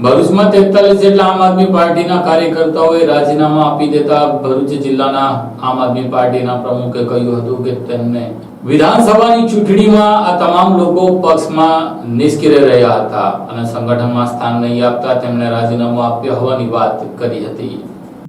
ભરૂચમાં 43 જેટલા આમ આદમી પાર્ટીના કાર્યકર્તાઓએ રાજીનામા આપી દેતા ભરૂચ જિલ્લાના આમ આદમી પાર્ટીના પ્રમુખે કહ્યું હતું કે તેમને વિધાનસભાની ચૂંટણીમાં આ તમામ લોકો પક્ષમાં નિષ્ક્રિય રહ્યા હતા અને સંગઠનમાં સ્થાન નહીં આપતા તેમણે રાજીનામું આપ્યું હોવાની વાત કરી હતી।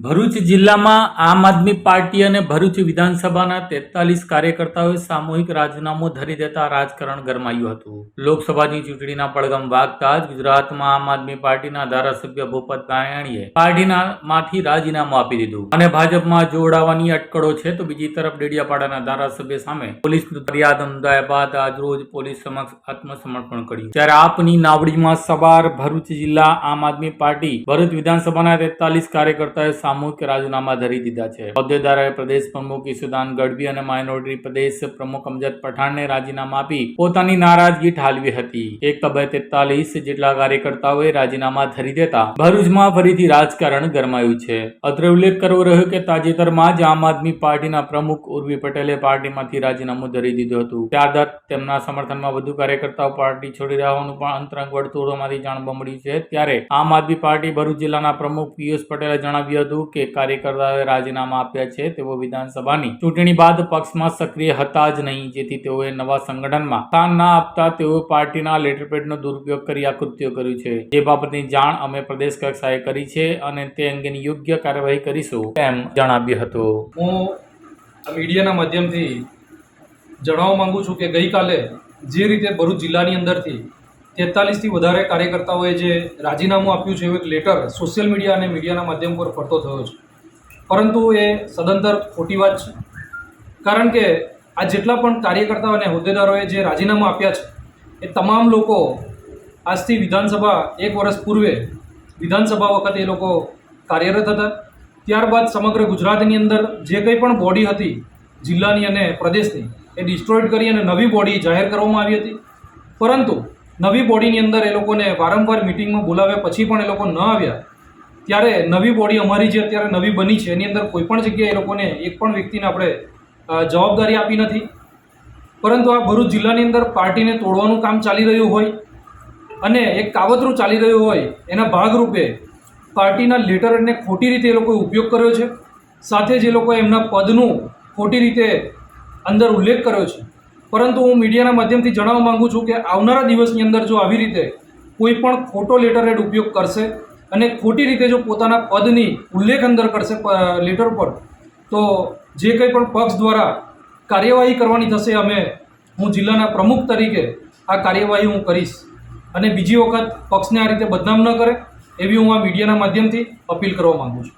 ભરૂચ જિલ્લામાં આમ આદમી પાર્ટી અને ભરૂચ વિધાનસભાના 43 કાર્યકર્તાઓએ સામૂહિક રાજીનામું ધરી દેતા રાજકારણ ગરમાયું હતું। લોકસભાની ચૂંટણીના પડઘમ વાગતા જ ગુજરાતમાં આમ આદમી પાર્ટીના ધારાસભ્ય ભૂપત ભાયાણીએ પાર્ટીમાંથી રાજીનામું આપી દીધું અને ભાજપમાં જોડાવાની અટકળો છે તો બીજી તરફ ડેડિયાપાડાના ધારાસભ્ય સામે પોલીસ ફરિયાદ નોંધાયા બાદ આજરોજ પોલીસ સમક્ષ આત્મસમર્પણ કર્યું। ત્યારે આપની નાવડીમાં સવાર ભરૂચ જિલ્લા આમ આદમી પાર્ટી ભરૂચ વિધાનસભાના 43 કાર્યકર્તાઓએ સામૂહિક રાજીનામા ધરી દીધા છે। હોદ્દેદારોએ પ્રદેશ પ્રમુખ ઈસુદાન ગઢવી અને માઇનોરિટી પ્રદેશ પ્રમુખ અમજદ પઠાણને રાજીનામા આપી પોતાની નારાજગી ઠાલવી હતી। એક તબે 43 જેટલા કાર્યકર્તાઓએ રાજીનામા ધરી દેતા ભરૂચમાં ફરીથી રાજકારણ ગરમાયું છે। અત્રે ઉલ્લેખ કરવો રહ્યો કે તાજેતરમાં જ આમ આદમી પાર્ટીના પ્રમુખ ઉર્વી પટેલે પાર્ટીમાંથી રાજીનામું ધરી દીધું હતું। ત્યારબાદ તેમના સમર્થનમાં વધુ કાર્યકર્તાઓ પાર્ટી છોડી રહ્યા હોવાનું પણ અંતરંગ વર્તુળોમાંથી જાણવા મળ્યું છે। ત્યારે આમ આદમી પાર્ટી ભરૂચ જિલ્લાના પ્રમુખ પિયુષ પટેલે જણાવ્યું હતું કે કાર્યકર્તાઓએ રાજીનામા આપ્યા છે તેઓ વિધાનસભાની ચૂંટણી બાદ પક્ષમાં સક્રિય હતા જ નહીં, જેથી તેઓએ નવા સંગઠનમાં સ્થાન ના આપતા તેઓએ પાર્ટીના લેટરપેડનો દુરુપયોગ કરી આ કૃત્ય કર્યું છે। જે બાબતની જાણ અમે પ્રદેશ કક્ષાએ કરી છે અને તે અંગેની યોગ્ય કાર્યવાહી કરીશું તેમ જણાવ્યું હતું। હું આ મીડિયાના માધ્યમથી જણાવવા માંગુ છું કે ગઈકાલે જે રીતે ભરૂચ જિલ્લાની અંદરથી 43થી વધારે કાર્યકર્તાઓએ જે રાજીનામું આપ્યું છે એવું એક લેટર સોશિયલ મીડિયા અને મીડિયાના માધ્યમ પર ફરતો થયો છે, પરંતુ એ સદંતર ખોટી વાત છે। કારણ કે આ જેટલા પણ કાર્યકર્તાઓ અને હોદ્દેદારોએ જે રાજીનામું આપ્યા છે એ તમામ લોકો આજથી વિધાનસભા 1 વર્ષ પૂર્વે વિધાનસભા વખતે એ લોકો કાર્યરત હતા। ત્યારબાદ સમગ્ર ગુજરાતની અંદર જે કંઈ પણ બોડી હતી જિલ્લાની અને પ્રદેશની એ ડિસ્ટ્રોઈડ કરી અને નવી બોડી જાહેર કરવામાં આવી હતી, પરંતુ નવી બોડીની અંદર એ લોકોને વારંવાર મિટિંગમાં બોલાવ્યા પછી પણ એ લોકો ન આવ્યા। ત્યારે નવી બોડી અમારી જે અત્યારે નવી બની છે એની અંદર કોઈ પણ જગ્યાએ એ લોકોને એક પણ વ્યક્તિને આપણે જવાબદારી આપી નથી, પરંતુ આ ભરૂચ જિલ્લાની અંદર પાર્ટીને તોડવાનું કામ ચાલી રહ્યું હોય અને એક કાવતરું ચાલી રહ્યું હોય એના ભાગરૂપે પાર્ટીના લેટરને ખોટી રીતે એ લોકોએ ઉપયોગ કર્યો છે। સાથે જ એ લોકોએ એમના પદનું ખોટી રીતે અંદર ઉલ્લેખ કર્યો છે। પરંતુ હું મીડિયાના માધ્યમથી જણાવવા માગું છું કે આવનારા દિવસની અંદર જો આવી રીતે કોઈ પણ ખોટો લેટરહેડ ઉપયોગ કરશે અને ખોટી રીતે જો પોતાના પદની ઉલ્લેખ અંદર કરશે લેટર પર, તો જે કંઈ પણ પક્ષ દ્વારા કાર્યવાહી કરવાની થશે હું જિલ્લાના પ્રમુખ તરીકે આ કાર્યવાહી હું કરીશ અને બીજી વખત પક્ષને આ રીતે બદનામ ન કરે એવી હું આ મીડિયાના માધ્યમથી અપીલ કરવા માગું છું।